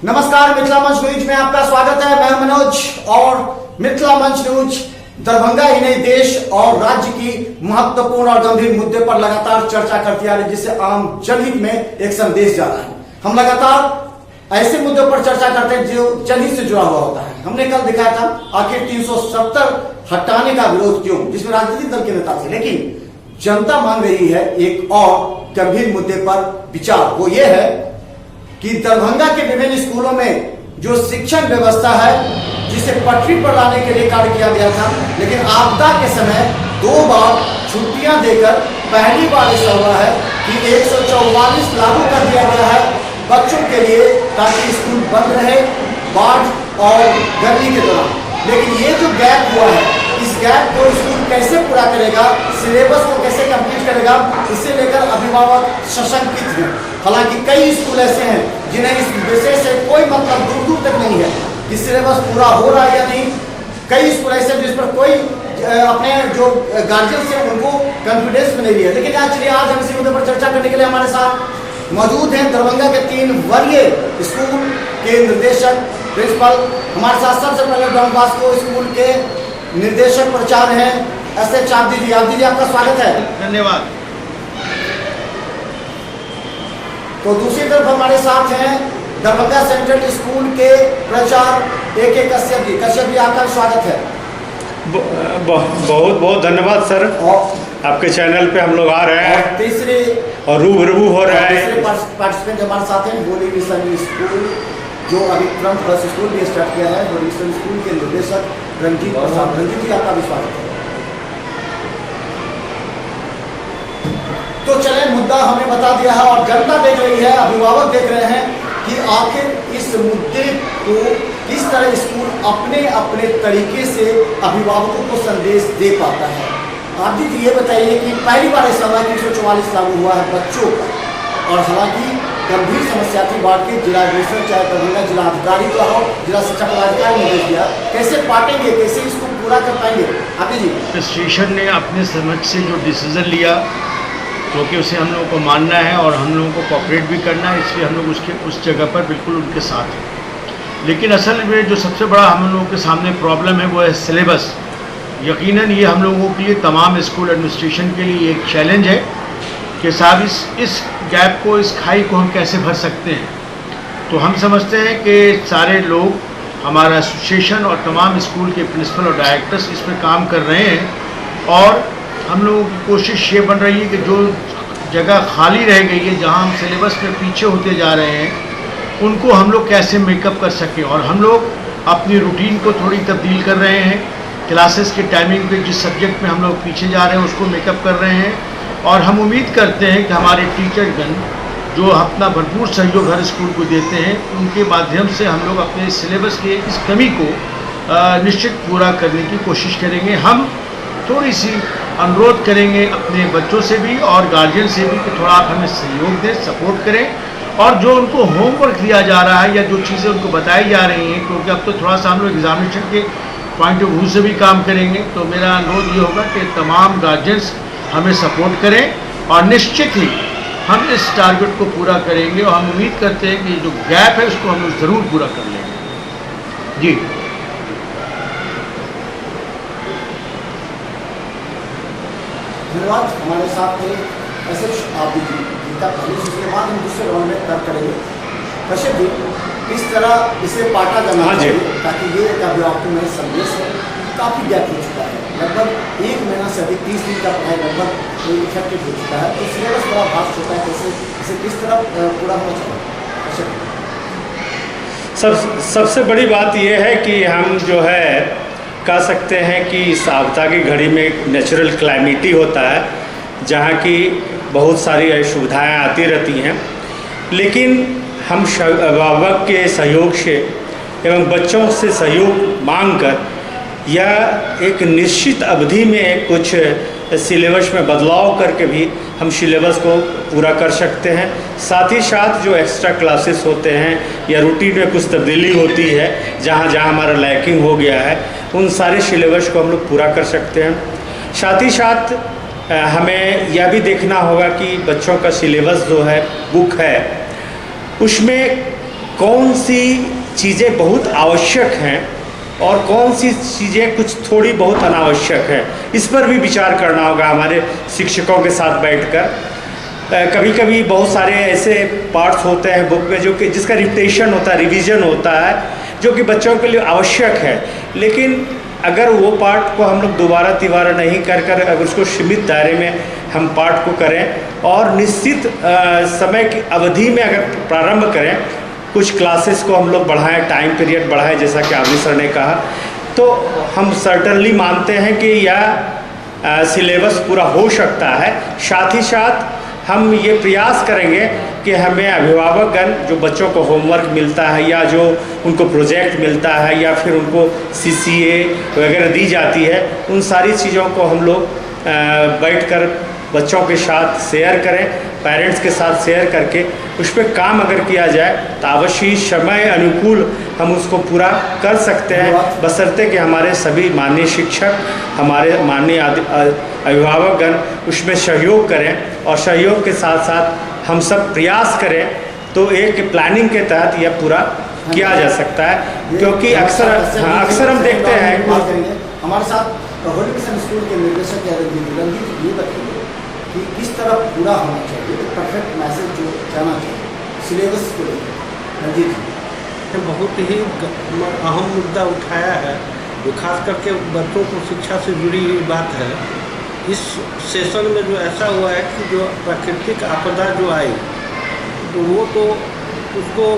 नमस्कार, मिथिला मंच न्यूज में आपका स्वागत है। मैं मनोज और मिथिला मंच न्यूज दरभंगा ही नहीं देश और राज्य की महत्वपूर्ण और गंभीर मुद्दे पर लगातार चर्चा करती आ रही है, जिससे आम जनहित में एक संदेश जा रहा है। हम लगातार ऐसे मुद्दों पर चर्चा करते हैं जो जनहित से जुड़ा हुआ होता है। हमने कल दिखाया था आखिर 370 हटाने का विरोध क्यों, जिसमें राजनीतिक दल के नेता थे, लेकिन जनता मांग रही है एक और गंभीर मुद्दे पर विचार। वो ये है कि दरभंगा के विभिन्न स्कूलों में जो शिक्षण व्यवस्था है, जिसे पटरी पर लाने के लिए कार्य किया गया था, लेकिन आपदा के समय 2 बार छुट्टियां देकर पहली बार ऐसा हुआ है कि 144 लागू कर दिया गया है बच्चों के लिए, ताकि स्कूल बंद रहे बाढ़ और गर्मी के दौरान। लेकिन ये जो गैप हुआ है, इस गैप को स्कूल कैसे पूरा करेगा, सिलेबस को कैसे कंप्लीट करेगा, इसे लेकर अभिभावक सशंकित हैं। हालांकि कई स्कूल ऐसे हैं जिन्हें इस विषय से कोई मतलब दूर दूर तक नहीं है कि सिलेबस पूरा हो रहा है या नहीं। कई स्कूल ऐसे हैं जिस पर कोई अपने जो गार्जियंस हैं उनको कॉन्फिडेंस में नहीं है। लेकिन चलिए आज हम इसी मुद्दे पर चर्चा करने के लिए हमारे साथ मौजूद हैं दरभंगा के 3 वरीय स्कूल के निर्देशक, प्रिंसिपल। हमारे साथ सबसे पहले डॉन बॉस्को स्कूल के निर्देशक प्रचार हैं एस.एच. आब्दी जी। आब्दी जी, आपका स्वागत है। धन्यवाद। तो दूसरी तरफ हमारे साथ हैं दरभंगा सेंट्रल स्कूल के प्रचार ए.के. कश्यप जी। कश्यप जी, आपका स्वागत है। बहुत बहुत धन्यवाद सर। आपके चैनल पे हम लोग आ रहे हैं तीसरे और रूबरू हो रहे हैं। पार्टिसिपेंट हमारे साथ हैं होली मिशन स्कूल, जो अभी तुरंत बस स्कूल भी स्टार्ट किया है, होली मिशन स्कूल के निर्देशक रंजीत प्रसाद। रंजीत जी, आपका भी स्वागत है। तो चले, मुद्दा हमने बता दिया है और जनता देख रही है, अभिभावक देख रहे हैं कि आखिर इस मुद्दे को किस तरह स्कूल अपने अपने तरीके से अभिभावकों को संदेश दे पाता है। आप जी ये बताइए कि पहली बार ऐसा हुआ कि 144 लागू हुआ है बच्चों का, और हालांकि गंभीर समस्या थी बाढ़ की। जिला एडमिनिस्ट्रेशन चाहे दरभंगा जिला अधिकारी का हो, जिला शिक्षा पदाधिकारी ने दिया, कैसे पाटेंगे, कैसे इसको पूरा कर पाएंगे? आप जी एडमिनिस्ट्रेशन ने अपने समझ से जो डिसीजन लिया, क्योंकि उसे हम लोगों को मानना है और हम लोगों को कोऑपरेट भी करना है, इसलिए हम लोग उस जगह पर बिल्कुल उनके साथ हैं। लेकिन असल में जो सबसे बड़ा हम लोगों के सामने प्रॉब्लम है वो है सिलेबस। यकीनन ये हम लोगों के लिए, तमाम स्कूल एडमिनिस्ट्रेशन के लिए एक चैलेंज है कि साहब इस गैप को, इस खाई को हम कैसे भर सकते हैं। तो हम समझते हैं कि सारे लोग, हमारा एसोसिएशन और तमाम स्कूल के प्रिंसिपल और डायरेक्टर्स इस पर काम कर रहे हैं। और हम लोगों की कोशिश ये बन रही है कि जो जगह खाली रह गई है, जहाँ हम सिलेबस में पीछे होते जा रहे हैं, उनको हम लोग कैसे मेकअप कर सकें। और हम लोग अपनी रूटीन को थोड़ी तब्दील कर रहे हैं। क्लासेस के टाइमिंग पे जिस सब्जेक्ट में हम लोग पीछे जा रहे हैं उसको मेकअप कर रहे हैं। और हम उम्मीद करते हैं कि हमारे टीचरगण जो अपना भरपूर सहयोग हर स्कूल को देते हैं, उनके माध्यम से हम लोग अपने सिलेबस की इस कमी को निश्चित पूरा करने की कोशिश करेंगे। हम थोड़ी सी अनुरोध करेंगे अपने बच्चों से भी और गार्जियन से भी कि थोड़ा आप हमें सहयोग दें, सपोर्ट करें। और जो उनको होमवर्क दिया जा रहा है या जो चीज़ें उनको बताई जा रही हैं, क्योंकि अब तो थोड़ा सा हम लोग एग्जामिनेशन के पॉइंट ऑफ व्यू से भी काम करेंगे, तो मेरा अनुरोध ये होगा कि तमाम गार्जियंस हमें सपोर्ट करें और निश्चित ही हम इस टारगेट को पूरा करेंगे। और हम उम्मीद करते हैं कि जो गैप है उसको हम लोग ज़रूर पूरा कर लेंगे। जी धन्यवाद। हमारे साथ एस.एच. आब्दी जी का पहले, उसके बाद हम दूसरे राउंड में तर्क करेंगे। कश्यप जी, इस तरह इसे पाटा जाना चाहिए ताकि ये एक अभिभावकों में संदेश है। काफ़ी गैप हो चुका है, लगभग 1 महीना से अधिक, 30 दिन का पढ़ाई लगभग इफेक्टिव हो चुका है। तो सिलेबस बड़ा फास्ट होता है, कैसे इसे किस तरह पूरा होना चाहिए? सबसे बड़ी बात यह है कि हम जो है कह सकते हैं कि इस आपदा की घड़ी में एक नेचुरल क्लाइमेटी होता है, जहाँ की बहुत सारी असुविधाएँ आती रहती हैं। लेकिन हम अभिभावक के सहयोग से एवं बच्चों से सहयोग मांगकर या एक निश्चित अवधि में कुछ सिलेबस में बदलाव करके भी हम सिलेबस को पूरा कर सकते हैं। साथ ही साथ जो एक्स्ट्रा क्लासेस होते हैं या रूटीन में कुछ तब्दीली होती है, जहाँ जहाँ हमारा लैकिंग हो गया है, उन सारे सिलेबस को हम लोग पूरा कर सकते हैं। साथ ही साथ हमें यह भी देखना होगा कि बच्चों का सिलेबस जो है, बुक है, उसमें कौन सी चीज़ें बहुत आवश्यक हैं और कौन सी चीज़ें कुछ थोड़ी बहुत अनावश्यक है, इस पर भी विचार करना होगा हमारे शिक्षकों के साथ बैठकर। कभी कभी बहुत सारे ऐसे पार्ट्स होते हैं बुक में जो कि जिसका रिपिटेशन होता है, रिवीजन होता है, जो कि बच्चों के लिए आवश्यक है, लेकिन अगर वो पार्ट को हम लोग दोबारा तिबारा नहीं कर अगर उसको सीमित दायरे में हम पार्ट को करें और निश्चित समय की अवधि में अगर प्रारंभ करें, कुछ क्लासेस को हम लोग बढ़ाएं, टाइम पीरियड बढ़ाएं, जैसा कि आदमी सर ने कहा, तो हम सर्टनली मानते हैं कि यह सिलेबस पूरा हो सकता है। साथ ही साथ हम ये प्रयास करेंगे कि हमें अभिभावकगण जो बच्चों को होमवर्क मिलता है या जो उनको प्रोजेक्ट मिलता है या फिर उनको CCA वगैरह दी जाती है, उन सारी चीज़ों को हम लोग बैठकर बच्चों के साथ शेयर करें, पेरेंट्स के साथ शेयर करके उस पर काम अगर किया जाए तो अवश्य समय अनुकूल हम उसको पूरा कर सकते हैं, बशर्ते कि हमारे सभी माननीय शिक्षक, हमारे माननीय अभिभावकगण उसमें सहयोग करें और सहयोग के साथ साथ हम सब प्रयास करें, तो एक प्लानिंग के तहत यह पूरा किया जा सकता है। क्योंकि अक्सर हम देखते हैं हमारे साथ होली मिशन स्कूल के निर्देशक रंजीत ये बताइए कि किस तरह पूरा होना चाहिए, परफेक्ट मैसेज जो जाना चाहिए सिलेबस को लेकर। रंजीत जी, बहुत ही अहम मुद्दा उठाया है, जो खास करके बच्चों को शिक्षा से जुड़ी हुई बात है। इस सेशन में जो ऐसा हुआ है कि जो प्राकृतिक आपदा जो आई, तो वो तो उसको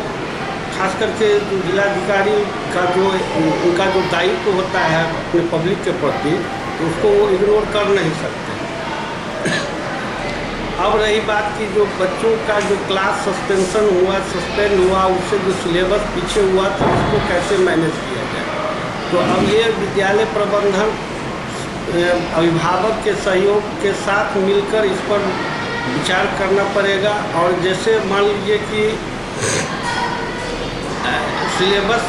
खास करके जो जिलाधिकारी का जो उनका जो दायित्व होता है अपने पब्लिक के प्रति, तो उसको वो इग्नोर कर नहीं सकते। अब रही बात की जो बच्चों का जो क्लास सस्पेंड हुआ, उससे जो सिलेबस पीछे हुआ था, उसको कैसे मैनेज किया जाए। तो अब ये विद्यालय प्रबंधन अभिभावक के सहयोग के साथ मिलकर इस पर विचार करना पड़ेगा। और जैसे मान लीजिए कि सिलेबस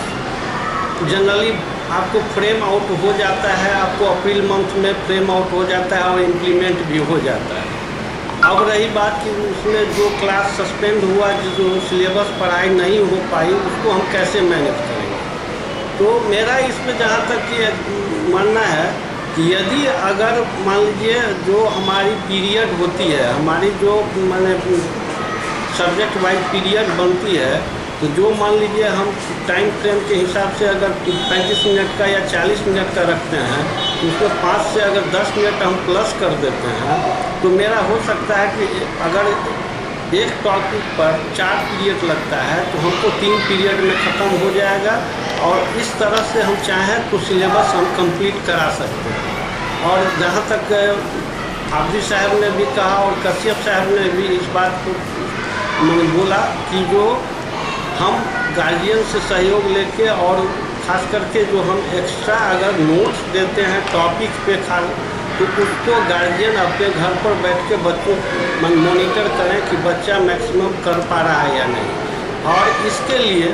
जनरली आपको फ्रेम आउट हो जाता है, आपको अप्रैल मंथ में फ्रेम आउट हो जाता है और इम्प्लीमेंट भी हो जाता है। अब रही बात कि उसमें जो क्लास सस्पेंड हुआ, जो सिलेबस पढ़ाई नहीं हो पाई, उसको हम कैसे मैनेज करेंगे। तो मेरा इसमें जहाँ तक ये मानना है कि यदि अगर मान लीजिए जो हमारी पीरियड होती है, हमारी जो माने सब्जेक्ट वाइज पीरियड बनती है, तो जो मान लीजिए हम टाइम फ्रेम के हिसाब से अगर 35 मिनट का या 40 मिनट का रखते हैं, तो उसमें 5 से अगर 10 मिनट हम प्लस कर देते हैं, तो मेरा हो सकता है कि अगर एक टॉपिक पर 4 पीरियड लगता है तो हमको 3 पीरियड में ख़त्म हो जाएगा। और इस तरह से हम चाहें तो सिलेबस हम कंप्लीट करा सकते हैं। और जहाँ तक हाफिज साहब ने भी कहा और कश्यप साहब ने भी इस बात को बोला कि जो हम गार्जियन से सहयोग लेके और ख़ास करके जो हम एक्स्ट्रा अगर नोट्स देते हैं टॉपिक पे तो उसको गार्जियन अपने घर पर बैठ के बच्चों मॉनिटर करें कि बच्चा मैक्सिमम कर पा रहा है या नहीं। और इसके लिए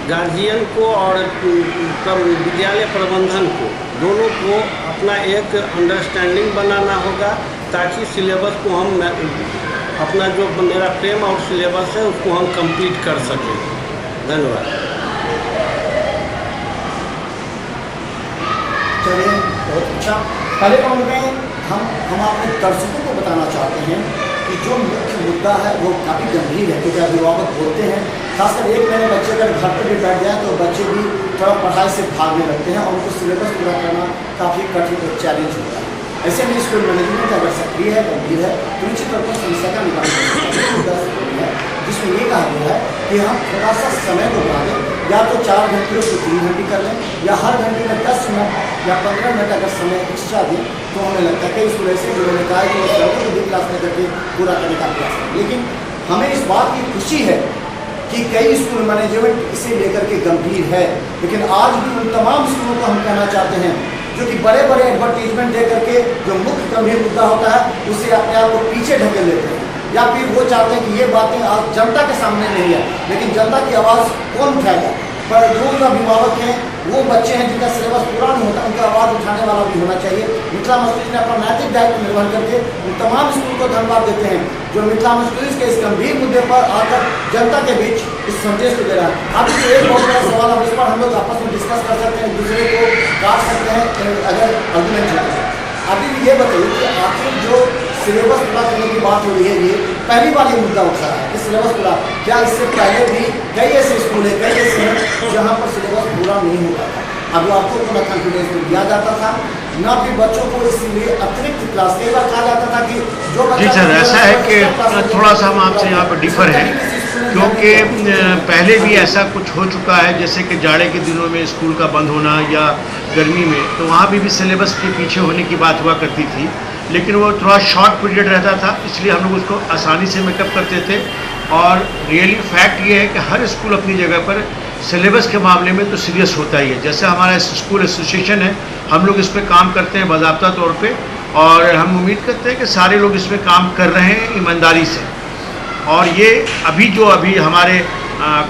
गार्जियन को और विद्यालय प्रबंधन को दोनों को अपना एक अंडरस्टैंडिंग बनाना होगा, ताकि सिलेबस को हम अपना जो मेरा फ्रेम आउट सिलेबस है उसको हम कंप्लीट कर सकें। धन्यवाद। चलिए, बहुत अच्छा। पहले राउंड में हम अपने दर्शकों को बताना चाहते हैं कि जो मुख्य मुद्दा है वो काफ़ी गंभीर है, क्योंकि अभिभावक बोलते हैं, खासकर 1 महीने बच्चे अगर घर पर भी बैठ जाए तो बच्चे भी थोड़ा पढ़ाई से भागने लगते हैं और उनको सिलेबस पूरा करना काफ़ी कठिन और चैलेंज होता है। ऐसे में स्कूल मैनेजमेंट अगर सक्रिय है, गंभीर है, तो निश्चित तौर पर समस्या का निवारण है, जिसमें ये कहा गया है कि हम थोड़ा सा समय को बढ़ा दें, या तो 4 घंटे को 3 घंटे कर लें, या हर घंटे में 10 मिनट या 15 मिनट अगर समय एक्स्ट्रा दें, तो हमें लगता है कई स्कूल ऐसे जिन्होंने कहा कि वो सड़कों को भी क्लास में करके पूरा करने का प्रयास करें। लेकिन हमें इस बात की खुशी है कि कई स्कूल मैनेजमेंट इसे लेकर के गंभीर है, लेकिन आज भी उन तमाम स्कूलों को हम कहना चाहते हैं जो कि बड़े बड़े एडवर्टीजमेंट दे करके जो मुख्य गंभीर मुद्दा होता है उसे अपने आप को पीछे ढकेल लेते हैं, या फिर वो चाहते हैं कि ये बातें आज जनता के सामने नहीं है, लेकिन जनता की आवाज़ कौन उठाएगा। पर जो अभिभावक हैं वो बच्चे हैं जिनका सिलेबस पूरा नहीं होता, उनका आवाज़ उठाने वाला भी होना चाहिए। मिथिला मंच ने अपना नैतिक दायित्व निर्वहन करके उन तमाम स्कूल को धन्यवाद देते हैं जो मिथिला मंच के इस गंभीर मुद्दे पर आकर जनता के बीच इस संदेश को दे रहा है। अब एक बहुत बड़ा सवाल है, इस पर हम लोग आपस में डिस्कस कर सकते हैं, एक दूसरे को काट सकते हैं अगर आर्गूमेंट है। अभी भी ये बताइए कि आखिर जो सिलेबस पूरा करने की बात हो रही है, ये पहली बार ये मुद्दा उठ रहा है कि सिलेबस पूरा, क्या इससे पहले भी कई ऐसे स्कूल है, कई ऐसे हैं जहाँ पर सिलेबस पूरा नहीं होता था, अभिभावकों को न कॉन्फिडेंस में दिया जाता था, न भी बच्चों को इसलिए अतिरिक्त क्लास, कई बार कहा जाता था कि जो जी सर, ऐसा है कि थोड़ा सा हम आपसे यहाँ पर डिफर हैं, क्योंकि पहले भी ऐसा कुछ हो चुका है, जैसे कि जाड़े के दिनों में स्कूल का बंद होना या गर्मी में, तो वहाँ भी सिलेबस के पीछे होने की बात हुआ करती थी, लेकिन वो थोड़ा शॉर्ट पीरियड रहता था, इसलिए हम लोग उसको आसानी से मेकअप करते थे। और रियली फैक्ट ये है कि हर स्कूल अपनी जगह पर सिलेबस के मामले में तो सीरियस होता ही है। जैसे हमारा स्कूल एसोसिएशन है, हम लोग इस पर काम करते हैं बाज़ाब्ता तौर पे, और हम उम्मीद करते हैं कि सारे लोग इसमें काम कर रहे हैं ईमानदारी से। और ये अभी हमारे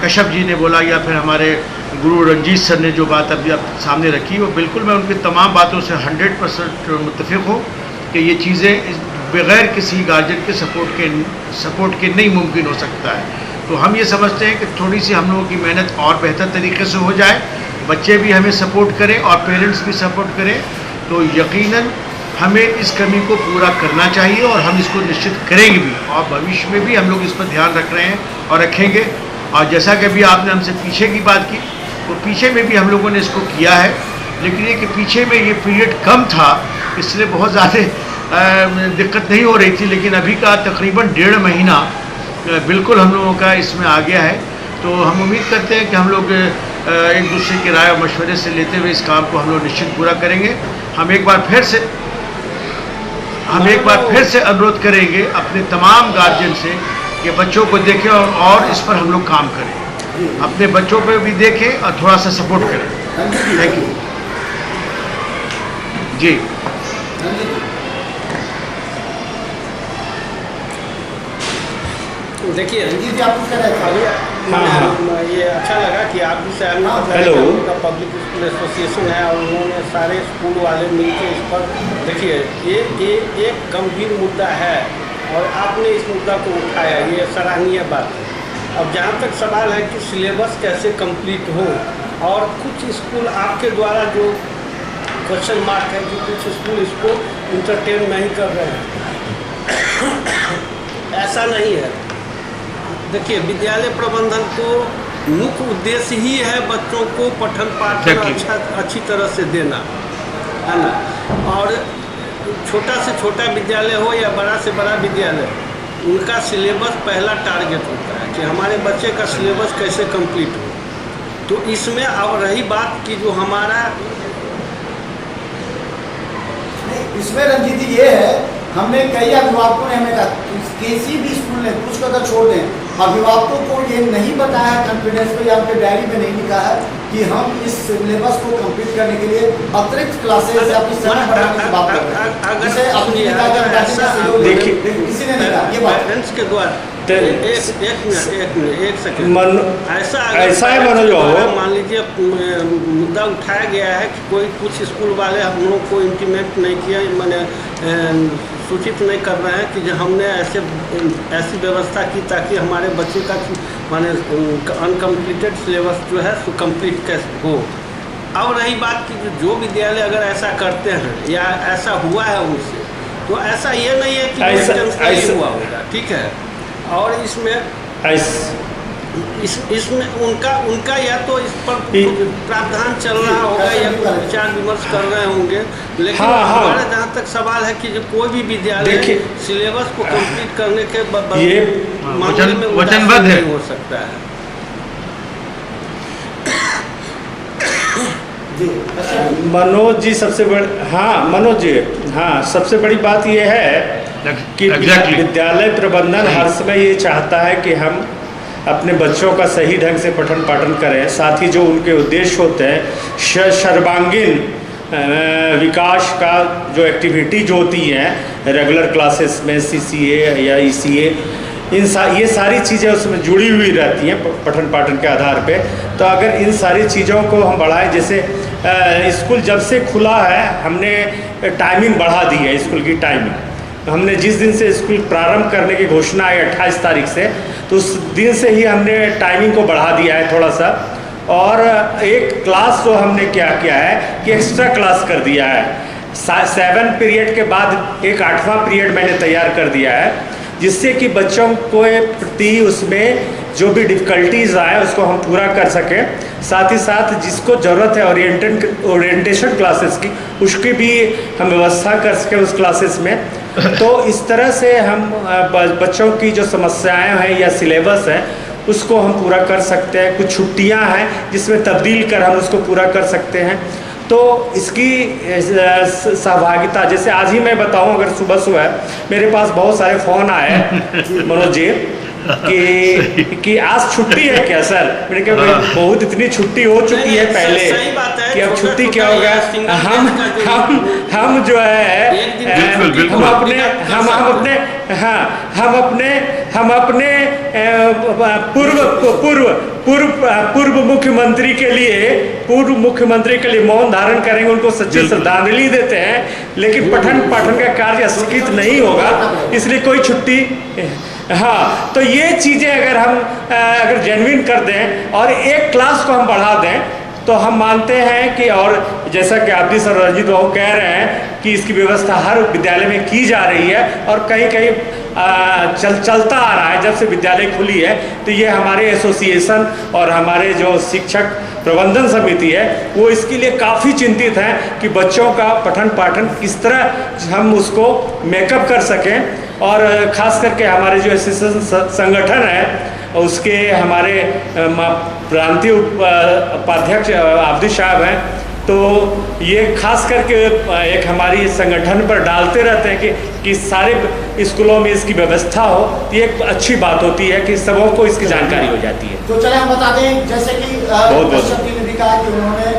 कश्यप जी ने बोला या फिर हमारे गुरु रंजीत सर ने जो बात अभी आप सामने रखी, वो बिल्कुल मैं उनकी तमाम बातों से 100% मुत्तफिक हूँ कि ये चीज़ें बग़ैर किसी गार्जियन के सपोर्ट के नहीं मुमकिन हो सकता है। तो हम ये समझते हैं कि थोड़ी सी हम लोगों की मेहनत और बेहतर तरीके से हो जाए, बच्चे भी हमें सपोर्ट करें और पेरेंट्स भी सपोर्ट करें, तो यकीनन हमें इस कमी को पूरा करना चाहिए और हम इसको निश्चित करेंगे भी, और भविष्य में भी हम लोग इस पर ध्यान रख रहे हैं और रखेंगे। और जैसा कि अभी आपने हमसे पीछे की बात की, तो पीछे में भी हम लोगों ने इसको किया है, लेकिन ये कि पीछे में ये पीरियड कम था, इसलिए बहुत ज़्यादा दिक्कत नहीं हो रही थी, लेकिन अभी का तकरीबन 1.5 महीना बिल्कुल हम लोगों का इसमें आ गया है। तो हम उम्मीद करते हैं कि हम लोग एक दूसरे की राय और मशवरे से लेते हुए इस काम को हम लोग निश्चित पूरा करेंगे। हम एक बार फिर से अनुरोध करेंगे अपने तमाम गार्जियन से कि बच्चों को देखें और इस पर हम लोग काम करें, अपने बच्चों पर भी देखें और थोड़ा सा सपोर्ट करें। थैंक यू जी। देखिए रंजीत जी, आप कुछ कह रहे थे? ये अच्छा लगा कि आप भी शहर में हेलो का पब्लिक स्कूल एसोसिएशन है और उन्होंने सारे स्कूल वाले मिलकर इस पर, देखिए ये एक गंभीर मुद्दा है और आपने इस मुद्दा को उठाया, ये सराहनीय बात है। अब जहाँ तक सवाल है कि सिलेबस कैसे कंप्लीट हो, और कुछ स्कूल आपके द्वारा जो क्वेश्चन मार्क है कि कुछ स्कूल इसको इंटरटेन नहीं कर रहे हैं, ऐसा नहीं है। देखिए, विद्यालय प्रबंधन को मुख्य उद्देश्य ही है बच्चों को पठन पाठन अच्छी तरह से देना, है ना। और छोटा से छोटा विद्यालय हो या बड़ा से बड़ा विद्यालय, उनका सिलेबस पहला टारगेट होता है कि हमारे बच्चे का सिलेबस कैसे कंप्लीट हो। तो इसमें अब रही बात कि जो हमारा इसमें रंजीत जी ये है, हमने कई अभिभावकों ने हमें कहा किसी भी स्कूल ने कुछ को अगर छोड़ दें, अभिभावकों को ये नहीं बताया कॉन्फिडेंस पे या उनके डायरी में नहीं लिखा है कि हम इस सिलेबस को कंप्लीट करने के लिए अतिरिक्त क्लासेस या अपनी समय बढ़ाने की बात कर रहे हैं। जैसे अपनी किसी ने नहीं कहा ये बात पेरेंट्स के द्वारा एक सेकंड ऐसा है मनोज बाबू, मान लीजिए मुद्दा उठाया गया है कि कोई कुछ स्कूल वाले हम लोगों को इंटीमेट नहीं किया, मैंने सूचित नहीं कर रहे हैं कि जो हमने ऐसी व्यवस्था की ताकि हमारे बच्चे का माने अनकम्प्लीटेड सिलेबस जो है सो कम्प्लीट कैसे हो। अब रही बात कि जो विद्यालय अगर ऐसा करते हैं या ऐसा हुआ है उनसे, तो ऐसा ये नहीं है कि ऐसा हुआ होगा, ठीक है। और इसमें उनका या तो इस पर प्रावधान चल रहा होगा या विचार विमर्श कर रहे होंगे, लेकिन हमारा जहाँ तक सवाल है कि जो कोई भी विद्यालय सिलेबस को कंप्लीट करने के मामले में वचनबद्ध नहीं हो सकता है। मनोज जी सबसे बड़ी बात यह है कि विद्यालय प्रबंधन हर समय ये चाहता है कि हम अपने बच्चों का सही ढंग से पठन पाठन करें, साथ ही जो उनके उद्देश्य होते हैं सर्वांगीण विकास का जो एक्टिविटी जो होती हैं रेगुलर क्लासेस में CCA या ECA ये सारी चीज़ें उसमें जुड़ी हुई रहती हैं पठन पाठन के आधार पे। तो अगर इन सारी चीज़ों को हम बढ़ाएं, जैसे स्कूल जब से खुला है हमने टाइमिंग बढ़ा दी है, स्कूल की टाइमिंग हमने जिस दिन से स्कूल प्रारंभ करने की घोषणा आई 28 तारीख से, तो उस दिन से ही हमने टाइमिंग को बढ़ा दिया है थोड़ा सा। और एक क्लास जो हमने क्या किया है कि एक्स्ट्रा क्लास कर दिया है, 7 पीरियड के बाद एक 8वां पीरियड मैंने तैयार कर दिया है, जिससे कि बच्चों को प्रति उसमें जो भी डिफ़िकल्टीज़ आए उसको हम पूरा कर सकें। साथ ही साथ जिसको ज़रूरत है ओरिएंटेशन क्लासेस की, उसकी भी हम व्यवस्था कर सकें उस क्लासेस में। तो इस तरह से हम बच्चों की जो समस्याएं हैं या सिलेबस है उसको हम पूरा कर सकते हैं। कुछ छुट्टियां हैं जिसमें तब्दील कर हम उसको पूरा कर सकते हैं। तो इसकी सहभागिता, जैसे आज ही मैं बताऊं, अगर सुबह मेरे पास बहुत सारे फ़ोन आए मनोज जी कि आज छुट्टी है क्या सर? मैंने कहा भाई बहुत इतनी छुट्टी हो चुकी है पहले कि अब छुट्टी क्या होगा। हम जो है हम अपने पूर्व मुख्यमंत्री के लिए मौन धारण करेंगे, उनको सच्ची श्रद्धांजलि देते हैं, लेकिन पठन पाठन का कार्य स्थगित नहीं होगा, इसलिए कोई छुट्टी। हाँ, तो ये चीज़ें अगर जेन्युइन कर दें और एक क्लास को हम बढ़ा दें तो हम मानते हैं कि, और जैसा कि आप भी सर रंजीत बाबू कह रहे हैं कि इसकी व्यवस्था हर विद्यालय में की जा रही है और कहीं चलता आ रहा है। जब से विद्यालय खुली है तो ये हमारे एसोसिएशन और हमारे जो शिक्षक प्रबंधन समिति है वो इसके लिए काफ़ी चिंतित हैं कि बच्चों का पठन पाठन किस तरह हम उसको मेकअप कर सकें। और ख़ास करके हमारे जो एसोसिएशन संगठन है उसके हमारे प्रांतीय उपाध्यक्ष आब्दी साहब हैं, तो ये खास करके एक हमारी संगठन पर डालते रहते हैं कि सारे स्कूलों में इसकी व्यवस्था हो। ये एक अच्छी बात होती है कि सबों को इसकी जानकारी हो जाती है। तो चले हम बता दें, जैसे कि ने भी कहा कि उन्होंने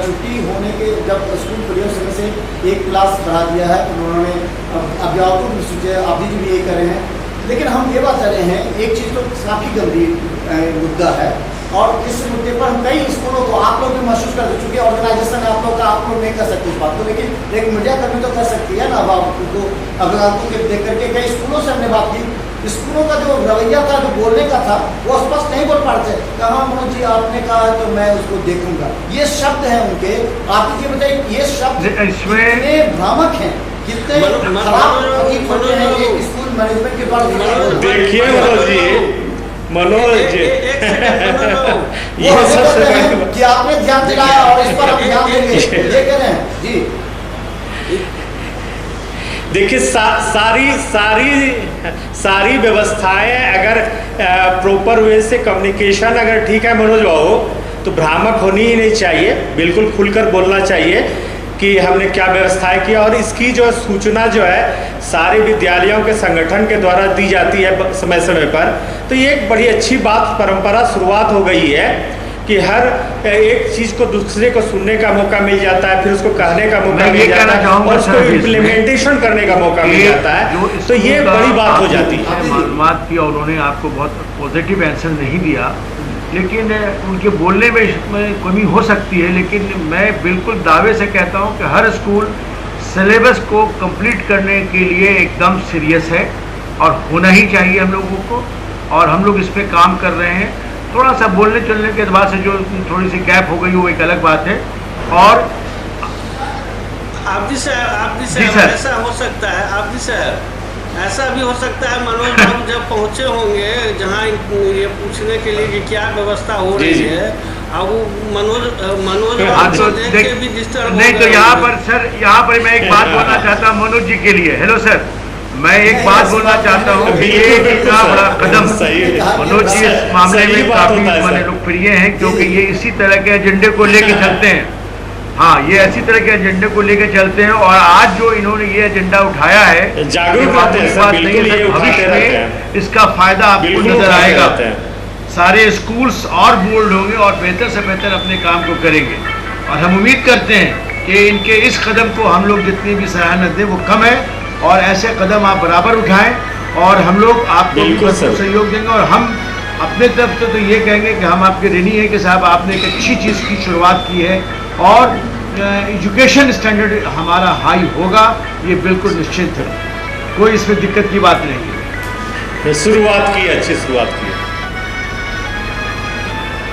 छुट्टी होने के जब स्कूल खुले उस समय से एक क्लास बढ़ा दिया है, तो उन्होंने अभिभावकों की सोचे अभी भी ये कर रहे हैं। लेकिन हम ये बात कर रहे हैं, एक चीज़ तो काफ़ी गंभीर मुद्दा है और इस मुद्दे पर हम कई स्कूलों को, आप लोग भी महसूस कर चुके हैं, ऑर्गेनाइजेशन आप लोग नहीं कर सकते इस बात को, लेकिन एक मीडिया कर्मी तो कर सकती है ना। अभिभावकों के देख करके कई स्कूलों से हमने बात की, स्कूलों का जो रवैया था, जो बोलने का था, वो स्पष्ट नहीं बोल पाते। कहा मनोज जी आपने कहा तो मैं उसको देखूंगा, ये शब्द है उनके। आप ये बताइए, ये शब्द कितने भ्रामक हैं, कितने खराब होते हैं एक स्कूल मैनेजमेंट के पास। देखिए मनोज जी ये सबसे कि आपने ध्यान दिलाया और इस पर हम ध्यान देंगे, ये कह रहे हैं जी। देखिए सारी व्यवस्थाएं अगर प्रॉपर वे से कम्युनिकेशन अगर ठीक है मनोज बाबू, तो भ्रामक होनी ही नहीं चाहिए, बिल्कुल खुलकर बोलना चाहिए कि हमने क्या व्यवस्थाएं की। और इसकी जो सूचना जो है सारे विद्यालयों के संगठन के द्वारा दी जाती है समय समय पर। तो ये एक बड़ी अच्छी बात, परंपरा शुरुआत हो गई है कि हर एक चीज़ को दूसरे को सुनने का मौका मिल जाता है, फिर उसको कहने का मौका मिल जाता है और उसको इम्प्लीमेंटेशन करने का मौका मिल जाता है, तो ये बड़ी बात हो जाती है। मालूमात की और उन्होंने आपको बहुत पॉजिटिव आंसर नहीं दिया, लेकिन उनके बोलने में कमी हो सकती है, लेकिन मैं बिल्कुल दावे से कहता हूं कि हर स्कूल सिलेबस को कंप्लीट करने के लिए एकदम सीरियस है और होना ही चाहिए हम लोगों को, और हम लोग इस पर काम कर रहे हैं। थोड़ा सा बोलने चलने के बाद से जो थोड़ी सी गैप हो गई वो एक अलग बात है। और आप जी साहब ऐसा हो सकता है, आप जी साहब ऐसा भी हो सकता है मनोज बाबू जब पहुँचे होंगे जहाँ ये पूछने के लिए कि क्या व्यवस्था हो रही है, अब मनोज बाबू देख के भी डिस्टर्ब नहीं। तो यहाँ पर सर, यहाँ पर मैं एक बात बोलना चाहता हूँ मनोज जी के लिए। हेलो सर, मैं एक बात बोलना चाहता हूँ कि ये इतना बड़ा कदम मनोज जी इस मामले में काफी लोकप्रिय हैं, क्योंकि ये इसी तरह के एजेंडे को लेके चलते हैं। हाँ, ये ऐसी तरह के एजेंडे को लेके चलते हैं और आज जो इन्होंने ये एजेंडा उठाया है, जागरूक बात नहीं है, भविष्य में इसका फायदा आपको नजर आएगा। सारे स्कूल्स और बोल्ड होंगे और बेहतर से बेहतर अपने काम को करेंगे, और हम उम्मीद करते हैं कि इनके इस कदम को हम लोग जितनी भी सराहना दें वो कम है, और ऐसे कदम आप बराबर उठाएं और हम लोग आपको भी बिल्कुल भरपूर सर। सहयोग देंगे। और हम अपने तरफ से तो ये कहेंगे कि हम आपके ऋणी हैं कि साहब आपने एक अच्छी चीज़ की शुरुआत की है और एजुकेशन स्टैंडर्ड हमारा हाई होगा, ये बिल्कुल निश्चित है, कोई इसमें दिक्कत की बात नहीं है। शुरुआत की, अच्छी शुरुआत की।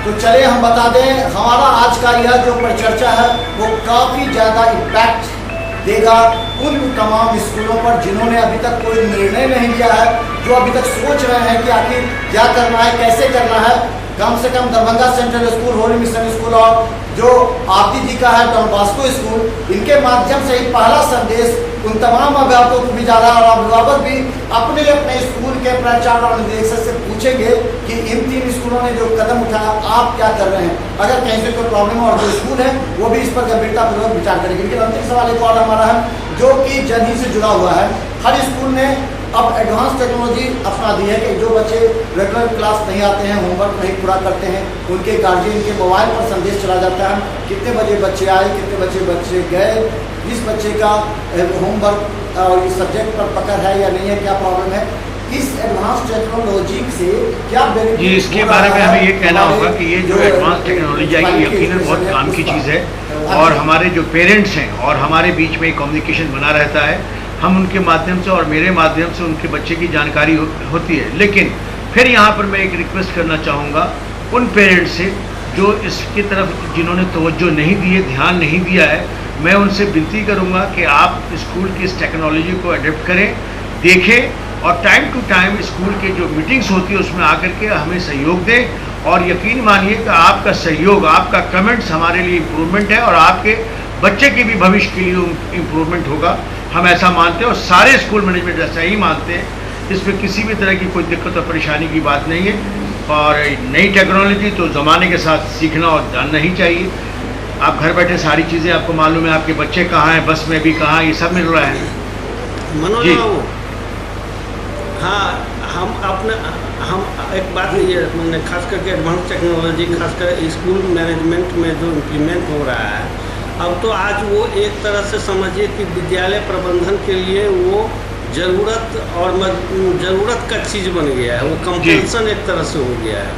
तो चलिए हम बता दें, हमारा आज का यह जो परिचर्चा है वो काफ़ी ज़्यादा इम्पैक्ट देगा उन तमाम स्कूलों पर जिन्होंने अभी तक कोई निर्णय नहीं लिया है, जो अभी तक सोच रहे हैं कि आखिर क्या करना है, कैसे करना है। कम से कम Darbhanga central school, holy mission school और जो आरती जी का है डॉन बॉस्को स्कूल, इनके माध्यम से ही पहला संदेश उन तमाम अभिभावकों को भी जा रहा है। और अभिभावक भी अपने अपने स्कूल के प्राचार्य और निदेशक से पूछेंगे कि इन 3 स्कूलों ने जो कदम उठाया आप क्या कर रहे हैं। अगर कहीं से कोई प्रॉब्लम है और जो स्कूल है वो भी इस पर गंभीरतापूर्वक विचार करेंगे। लेकिन अंतिम सवाल एक और हमारा है जो कि जनहित से जुड़ा हुआ है। हर स्कूल ने अब एडवांस टेक्नोलॉजी अपना दी है कि जो बच्चे रेगुलर क्लास नहीं आते हैं, होमवर्क नहीं पूरा करते हैं, उनके गार्जियन के मोबाइल पर संदेश चला जाता है कितने बजे बच्चे आए, कितने बच्चे गए, किस बच्चे का होमवर्क और इस सब्जेक्ट पर पकड़ है या नहीं है, क्या प्रॉब्लम है। इस एडवांस टेक्नोलॉजी से क्या बेनिफिट जी, इसके बारे में हमें ये कहना होगा कि ये जो एडवांस टेक्नोलॉजी है ये यकीनन बहुत काम की चीज़ है और हमारे जो पेरेंट्स हैं और हमारे बीच में कम्युनिकेशन बना रहता है। हम उनके माध्यम से और मेरे माध्यम से उनके बच्चे की जानकारी होती है। लेकिन फिर यहाँ पर मैं एक रिक्वेस्ट करना चाहूँगा उन पेरेंट्स से जो इसकी तरफ जिन्होंने तवज्जो नहीं दी है, ध्यान नहीं दिया है, मैं उनसे विनती करूँगा कि आप स्कूल की इस टेक्नोलॉजी को अडेप्ट करें, देखें और टाइम टू टाइम स्कूल के जो मीटिंग्स होती है उसमें आकर के हमें सहयोग दें। और यकीन मानिए कि आपका सहयोग, आपका कमेंट्स हमारे लिए इम्प्रूवमेंट है और आपके बच्चे के भी भविष्य के लिए इम्प्रूवमेंट होगा। हम ऐसा मानते हैं और सारे स्कूल मैनेजमेंट ऐसा ही मानते हैं। इसमें किसी भी तरह की कोई दिक्कत और परेशानी की बात नहीं है। और नई टेक्नोलॉजी तो ज़माने के साथ सीखना और जानना ही चाहिए। आप घर बैठे सारी चीज़ें आपको मालूम है, आपके बच्चे कहाँ हैं, बस में भी कहाँ, ये सब मिल रहा है। मनोज जी। बाबू, हाँ, हम एक बात ये मैंने खास करके एडवांस टेक्नोलॉजी खासकर स्कूल मैनेजमेंट में जो इम्प्लीमेंट हो रहा है, अब तो आज वो एक तरह से समझिए कि विद्यालय प्रबंधन के लिए वो ज़रूरत का चीज़ बन गया है। वो कंपल्सन एक तरह से हो गया है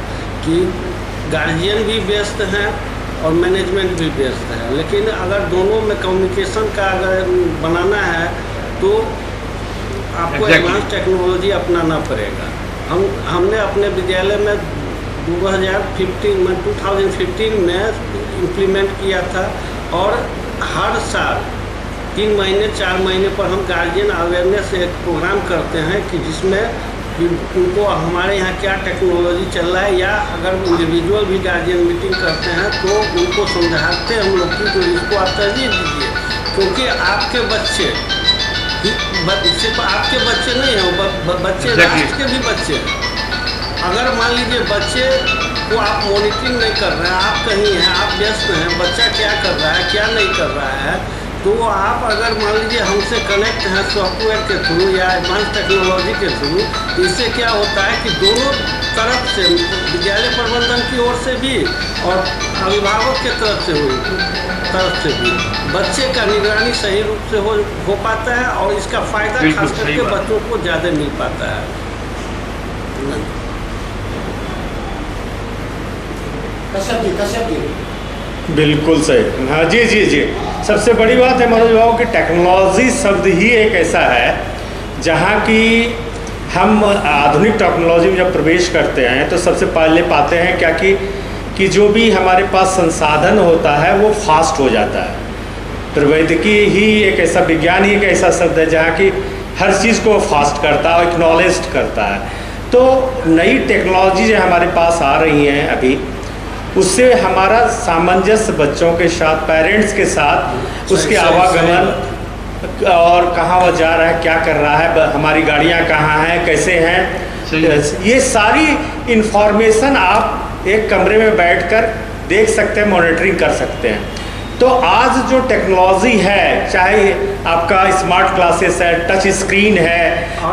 कि गार्जियन भी व्यस्त हैं और मैनेजमेंट भी व्यस्त है। लेकिन अगर दोनों में कम्युनिकेशन का अगर बनाना है तो आपको एडवांस टेक्नोलॉजी अपनाना पड़ेगा। हमने अपने विद्यालय में 2015 में इम्प्लीमेंट किया था और हर साल 3 महीने 4 महीने पर हम गार्जियन अवेयरनेस एक प्रोग्राम करते हैं कि जिसमें उनको हमारे यहाँ क्या टेक्नोलॉजी चल रहा है, या अगर इंडिविजुअल भी गार्जियन मीटिंग करते हैं तो उनको समझाते हैं हम लोग कि तो इसको आप तरजीह दीजिए, क्योंकि आपके बच्चे सिर्फ आपके बच्चे नहीं हैं, बच्चे राष्ट्र के भी बच्चे हैं। अगर मान लीजिए बच्चे को आप मॉनिटरिंग नहीं कर रहे हैं, आप कहीं हैं, आप व्यस्त हैं, बच्चा क्या कर रहा है क्या नहीं कर रहा है, तो आप अगर मान लीजिए हमसे कनेक्ट हैं सॉफ्टवेयर के थ्रू या एडवांस टेक्नोलॉजी के थ्रू, इससे क्या होता है कि दोनों तरफ से, विद्यालय प्रबंधन की ओर से भी और अभिभावक के तरफ से भी बच्चे का निगरानी सही रूप से हो पाता है और इसका फ़ायदा खास करके बच्चों को ज़्यादा मिल पाता है। कश्यप जी। बिल्कुल सही। हाँ जी जी जी, सबसे बड़ी बात है मनोज बाबू कि टेक्नोलॉजी शब्द ही एक ऐसा है जहाँ की हम आधुनिक टेक्नोलॉजी में जब प्रवेश करते हैं तो सबसे पहले पाते हैं क्या कि जो भी हमारे पास संसाधन होता है वो फास्ट हो जाता है। प्रवैधिकी ही एक ऐसा, विज्ञान ही एक ऐसा शब्द है जहाँ की हर चीज़ को फास्ट करता है, एक्नॉलेज करता है। तो नई टेक्नोलॉजी जो हमारे पास आ रही हैं अभी, उससे हमारा सामंजस्य बच्चों के साथ, पेरेंट्स के साथ, उसके आवागमन और कहाँ वो जा रहा है, क्या कर रहा है, हमारी गाड़ियाँ कहाँ हैं, कैसे हैं, ये सारी इन्फॉर्मेशन आप एक कमरे में बैठकर देख सकते हैं, मॉनिटरिंग कर सकते हैं। तो आज जो टेक्नोलॉजी है, चाहे आपका स्मार्ट क्लासेस है, टच स्क्रीन है,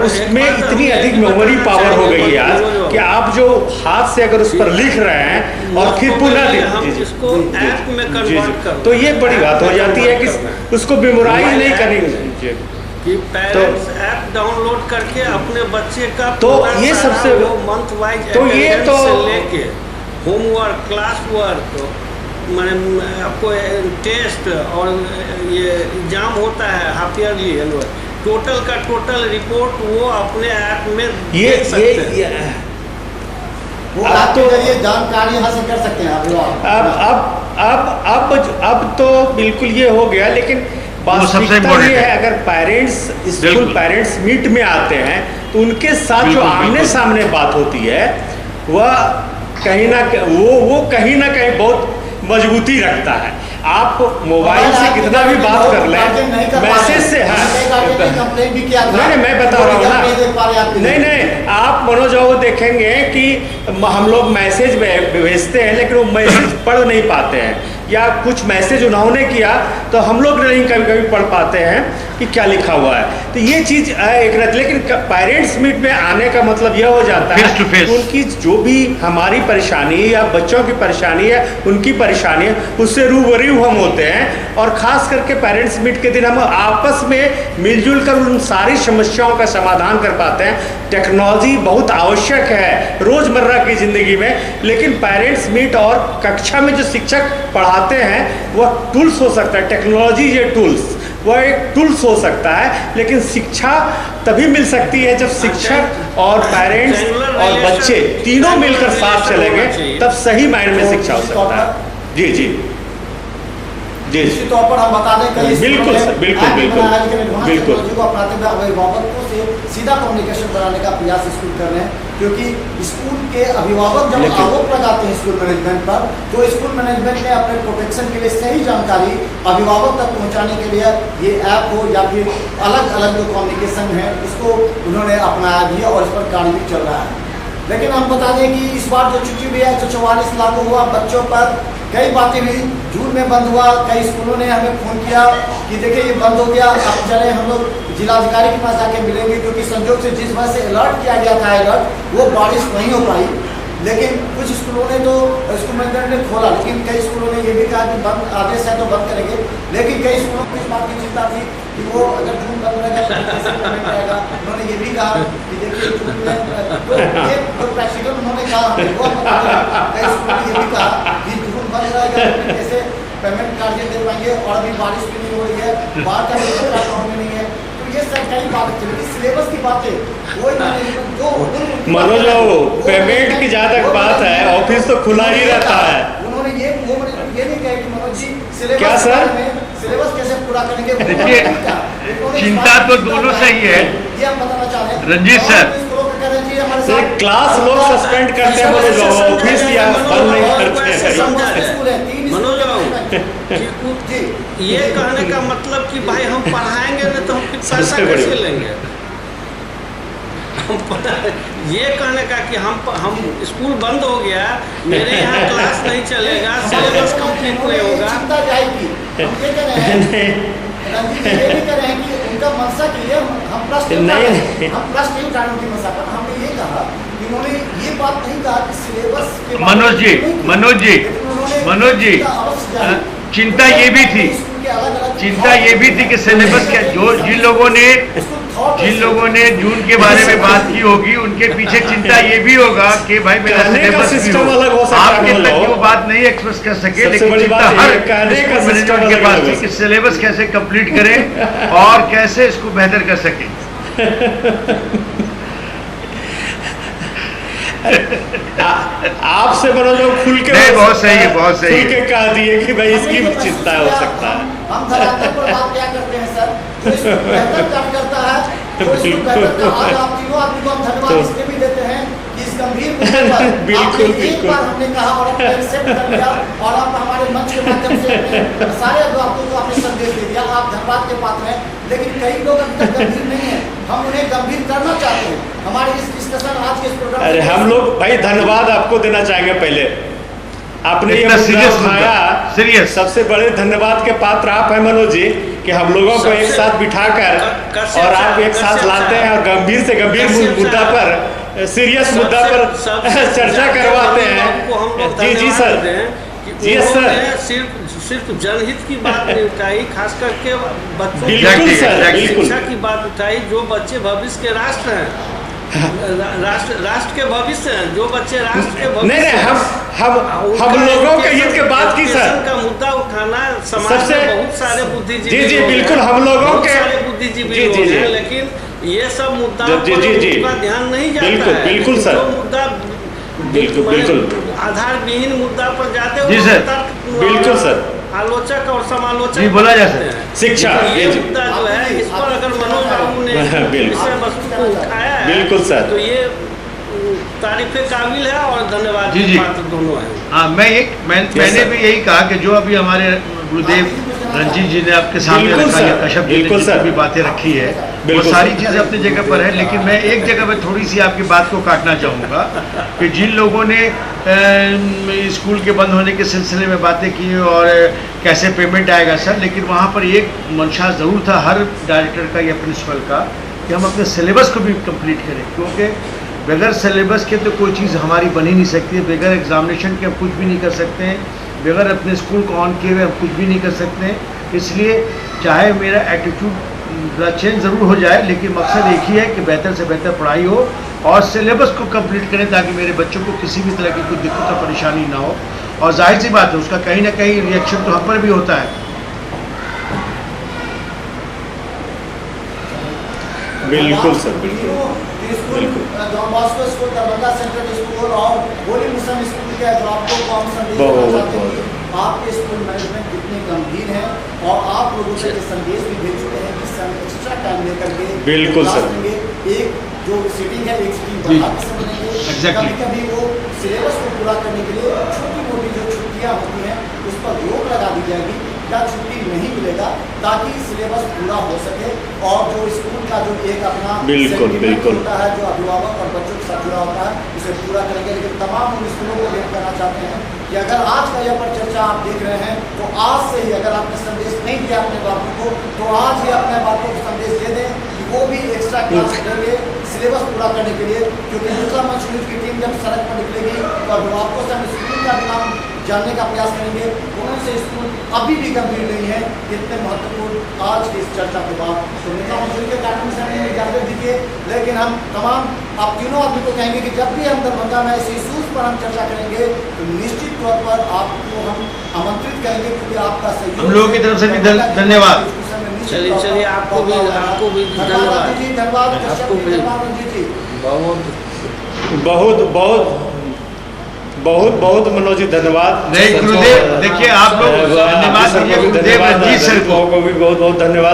उसमें इतनी अधिक मेमोरी पावर हो गई है आज कि आप जो हाथ से अगर उस पर लिख रहे हैं और फिर पुनः इसको ऐप में कन्वर्ट कर, तो ये बड़ी बात हो जाती है कि उसको मेमोराइज नहीं करनी। कि पेरेंट्स ऐप डाउनलोड करके अपने बच्चे का तो पूरा ये सारा सबसे- वो मंथ वाइज तो ये तो- से लेके होमवर्क, क्लास वर्क, मैंने आपको टेस्ट और ये एग्जाम होता है हाफ ईयरली एनुअल, टोटल का टोटल रिपोर्ट वो अपने ऐप में ये देख सकते हैं। वो अब ऐप के तो- जरिए जानकारी हासिल कर सकते हैं अभिभावक। अब तो बिल्कुल ये हो गया, लेकिन सबसे वास्तविकता important ये है। है, अगर पेरेंट्स स्कूल बिल्कुल। पेरेंट्स मीट में आते हैं तो उनके साथ जो बिल्कुल, आमने बिल्कुल। सामने बात होती है वह कहीं ना वो कहीं ना कहीं बहुत मजबूती रखता है। आप मोबाइल से कितना भी बात कर लें, मैसेज से है कंप्लेंट भी किया था। नहीं, मैं बता रहा हूँ ना। नहीं देख पा रहे आपके लिए। नहीं, आप मनोज बाबू देखेंगे कि हम लोग मैसेज भेजते हैं, लेकिन वो मैसेज पढ़ नहीं पाते हैं, या कुछ मैसेज उन्होंने किया तो हम लोग नहीं कभी कभी पढ़ पाते हैं कि क्या लिखा हुआ है। तो ये चीज़ एक रहती, लेकिन पेरेंट्स मीट में आने का मतलब यह हो जाता है Face to face। कि उनकी जो भी हमारी परेशानी या बच्चों की परेशानी है, उनकी परेशानी है, उससे रूबरू हम होते हैं। और ख़ास करके पेरेंट्स मीट के दिन हम आपस में मिलजुल कर उन सारी समस्याओं का समाधान कर पाते हैं। टेक्नोलॉजी बहुत आवश्यक है रोज़मर्रा की ज़िंदगी में, लेकिन पेरेंट्स मीट और कक्षा में जो शिक्षक पढ़ाते हैं वह टूल्स हो सकता है। टेक्नोलॉजी ये टूल्स वह एक टूल्स हो सकता है, लेकिन शिक्षा तभी मिल सकती है जब शिक्षक और पेरेंट्स और बच्चे तीनों मिलकर साथ चलेंगे, तब सही मायने में शिक्षा हो सकता है। जी जी जी इसी तौर पर हम बता दें कई बिल्कुल सर, बिल्कुल बिल्कुल बिल्कुल को अपनाते हुए अभिभावकों से सीधा कम्युनिकेशन बनाने का प्रयास स्कूल कर रहे हैं, क्योंकि स्कूल के अभिभावक जब आरोप लगाते हैं स्कूल मैनेजमेंट पर, तो स्कूल मैनेजमेंट ने अपने प्रोटेक्शन के लिए सही जानकारी अभिभावक तक पहुंचाने के लिए ये ऐप हो या फिर अलग अलग जो कम्युनिकेशन है उसको उन्होंने अपनाया भी है और इस पर कार्य भी चल रहा है। लेकिन हम बता दें कि इस बार जो छुट्टी हुई है, जो 44 लागू हुआ, बच्चों पर कई बातें हुई, जून में बंद हुआ, कई स्कूलों ने हमें फ़ोन किया कि देखिए ये बंद हो गया, अब चले हम लोग जिलाधिकारी के पास जाके मिलेंगे, क्योंकि संजोग से जिस वजह से अलर्ट किया गया था अलर्ट वो बारिश नहीं हो पाई। लेकिन कुछ स्कूलों ने तो स्कूल मैनेजमेंट ने खोला, लेकिन कई स्कूलों ने ये भी कहा कि बंद आदेश है तो बंद करेंगे। लेकिन कई स्कूलों को इस बात की चिंता थी कि वो अगर जून बंद रहेगा तो कैसे पेमेंट आएगा। उन्होंने ये भी कहा कि देखिए जून में तो ये जो प्रैक्टिकल उन्होंने कहा वो कई स्कूलों ने ये भी कहा कि जून बंद रहेगा तो कैसे पेमेंट कार्य दे पाएंगे, और अभी बारिश भी नहीं हो रही है, बाढ़ का भी खतरा गाँव में नहीं है। तो ये सरकारी बात चली, सिलेबस की बातें जो मनोज बाबू, पेमेंट की जहाँ तक बात है, ऑफिस तो खुला ही रहता है। उन्होंने ये नहीं कहा कि मनोज जी सिलेबस क्या सर? सिलेबस कैसे पूरा करेंगे। देखिए, चिंता तो दोनों से ही है। ये हम बताना चाह रहे हैं रंजीत सर, क्लास लोग सस्पेंड करते हैं मनोज बाबू, ऑफिस या बंद नहीं करते हैं। मनोज बाबू, ये कहने का मतलब कि भाई हम पढ़ाएंगे नहीं तो हम पैसा कैसे लेंगे। ये कहने का कि हम स्कूल बंद हो गया, मेरे यहाँ क्लास नहीं चलेगा, सिलेबस कंप्लीट नहीं होगा। चिंता जाएगी। हम ये कह रहे हैं रंजीत जी, ये भी कह रहे हैं कि उनका मनसा के लिए हम प्रश्न नहीं उठा रहे उनकी मनसा पर। हमने ये कहा कि उन्होंने ये बात नहीं कहा कि सिलेबस के मनोज जी चिंता ये भी थी, कि सिलेबस क्या, जो जिन लोगों ने जून के बारे में बात की होगी उनके पीछे चिंता ये भी होगा कि भाई मेरा सिलेबस भी हो। आपके तक वो बात नहीं एक्सप्रेस कर सके, लेकिन चिंता हर मैनेजमेंट के पास थी कि सिलेबस कैसे कंप्लीट करें और कैसे इसको बेहतर कर सकें। आपसे मनोज बाबू खुल के बहुत सही है, बहुत सही खुल के कह दिए कि भाई इसकी चिंता हो सकता है। हम धरातल पर बात क्या करते हैं सर, जो इसको बेहतर काम करता है, जो इसको बेहतर आज आप तीनों आदमी को हम धन्यवाद इसलिए भी देते हैं कि इस गंभीर मुद्दे पर बिल्कुल एक बार हमने कहा और आपने एक्सेप्ट कर लिया, और आप हमारे मंच के माध्यम से अपने सारे अभिभावकों को आपने संदेश दे दिया, आप धन्यवाद के पात्र हैं। लेकिन कई लोग अभी तक गंभीर नहीं है, हम उन्हें गंभीर करना चाहते हैं। हमारे इस डिस्कशन आज के इस प्रोग्राम, अरे हम लोग भाई धन्यवाद आपको देना चाहेंगे। पहले आपने ये सीरियस उठाया, सीरियस सबसे बड़े धन्यवाद के पात्र आप हैं मनोज जी, कि हम लोगों को एक साथ बिठाकर और आप एक साथ लाते हैं और गंभीर से गंभीर मुद्दा पर, सीरियस मुद्दा पर चर्चा करवाते हैं। जी जी सर, कि Yes, sir. उन्होंने सिर्फ जनहित की बात नहीं उठाई, खास करके बच्चों की बिल्कुल सर, बिल्कुल। शिक्षा की बात उठाई। जो बच्चे भविष्य के राष्ट्र हैं, राष्ट्र के भविष्य हैं, जो बच्चे राष्ट्र के भविष्य नहीं नहीं, हम लोगों के हित के बात की सर, का मुद्दा उठाना समाज सबसे में बहुत सारे बुद्धिजीवी जी लोग बिल्कुल, हैं, हम लोगों बहुत के सारे बुद्धिजीवी जी, लोग जी, जी। हैं, लेकिन ये सब मुद्दा जी, जी, जी। उनका ध्यान नहीं जाता बिल्कुल, है। बिल्कुल लेकिन सर। जो मुद्दा बिल्कुल, माने बिल्कुल। आधार विहीन मुद्दा पर जाते जी, वो सर। तर्क बिल्कुल, सर। आलोचक और समालोचक जी, बोला जा करते सकता हैं। शिक्षा, लेकिन ये जी। मुद्दा जो है, इस पर अगर मनोज बाबू ने बिल्कुल। विषय वस्तु को उठाया है, बिल्कुल, सर। तो ये तारीफ के काबिल है और धन्यवाद जी, के जी। पात्र दोनों हैं। हाँ, मैंने sir. भी यही कहा कि जो अभी हमारे गुरुदेव रंजीत जी ने आपके सामने बिल्कुल रखा है, सर, कश्यप जी ने बिल्कुल जितनी सर। भी बातें रखी है, वो बिल्कुल सारी सर। चीज़ें अपनी जगह पर है। लेकिन मैं एक जगह पे थोड़ी सी आपकी बात को काटना चाहूँगा कि जिन लोगों ने स्कूल के बंद होने के सिलसिले में बातें की और कैसे पेमेंट आएगा सर, लेकिन वहाँ पर एक मंशा ज़रूर था हर डायरेक्टर का या प्रिंसिपल का कि हम अपने सिलेबस को भी कंप्लीट करें, क्योंकि बगैर सिलेबस के तो कोई चीज़ हमारी बन ही नहीं सकती है। बगैर एग्जामिनेशन के हम कुछ भी नहीं कर सकते हैं, बगैर अपने स्कूल को ऑन किए हुए हम कुछ भी नहीं कर सकते हैं। इसलिए चाहे मेरा एटीट्यूड चेंज ज़रूर हो जाए, लेकिन मकसद एक ही है कि बेहतर से बेहतर पढ़ाई हो और सिलेबस को कंप्लीट करें ताकि मेरे बच्चों को किसी भी तरह की कोई दिक्कत और परेशानी ना हो। और जाहिर सी बात है उसका कहीं ना कहीं रिएक्शन तो हम पर भी होता है। बिल्कुल सर, बिल्कुल। School John Bosco school, Darbhanga central school और होली मिशन स्कूल के जो आपको हम संदेश देना चाहते हैं कि आपके स्कूल मैनेजमेंट कितने गंभीर हैं और आप लोगों से ये संदेश भी भेज चुके हैं कि हम एक्स्ट्रा टाइम लेकर के बिल्कुल क्लास सर। लेंगे। एक जो सीटिंग है, एक सीटिंग बढ़ा के समझेंगे। Exactly. कभी वो सिलेबस को पूरा करने के लिए छोटी मोटी जो छुट्टियाँ होती हैं उस पर रोक लगा दी जाएगी या छुट्टी नहीं मिलेगा, ताकि सिलेबस पूरा हो सके और जो स्कूल का जो एक अपना बिल्कुल, sentiment बिल्कुल। होता है, जो अभिभावक और बच्चों के साथ जुड़ा होता है, उसे पूरा करेंगे। लेकिन तमाम उन स्कूलों को वेट करना चाहते हैं कि अगर आज का यह पर चर्चा आप देख रहे हैं तो आज से ही अगर आपने संदेश नहीं दिया अपने बापों को तो आज ही अपने बापों को संदेश दे दें कि वो भी एक्स्ट्रा क्लास देंगे सिलेबस पूरा करने के लिए। क्योंकि मिथिला मंच न्यूज की टीम जब सड़क पर निकलेगी तो अभिभावकों से हम स्कूल का भी नाम जानने का प्रयास करेंगे। कौन से स्कूल अभी भी गंभीर नहीं है, इतने महत्वपूर्ण आज की इस चर्चा के बाद। तो मिथिला मंच के कार्यक्रम से हमें इजाजत दीजिए, लेकिन हम तमाम आप तीनों आदमी को कहेंगे कि जब भी हम दरभंगा में ऐसे इशूज पर हम चर्चा करेंगे तो निश्चित तौर पर आपको हम आमंत्रित करेंगे, क्योंकि आपका सहयोग हम लोगों की तरफ से भी धन्यवाद। चलिए आपको भी धन्यवाद। धन्यवाद आपको भी रंजीत जी। बहुत बहुत बहुत बहुत मनोज जी धन्यवाद। नहीं गुरुदेव, देखिए आप लोग धन्यवाद दीजिए गुरुदेव रंजीत सर को। भी बहुत बहुत धन्यवाद।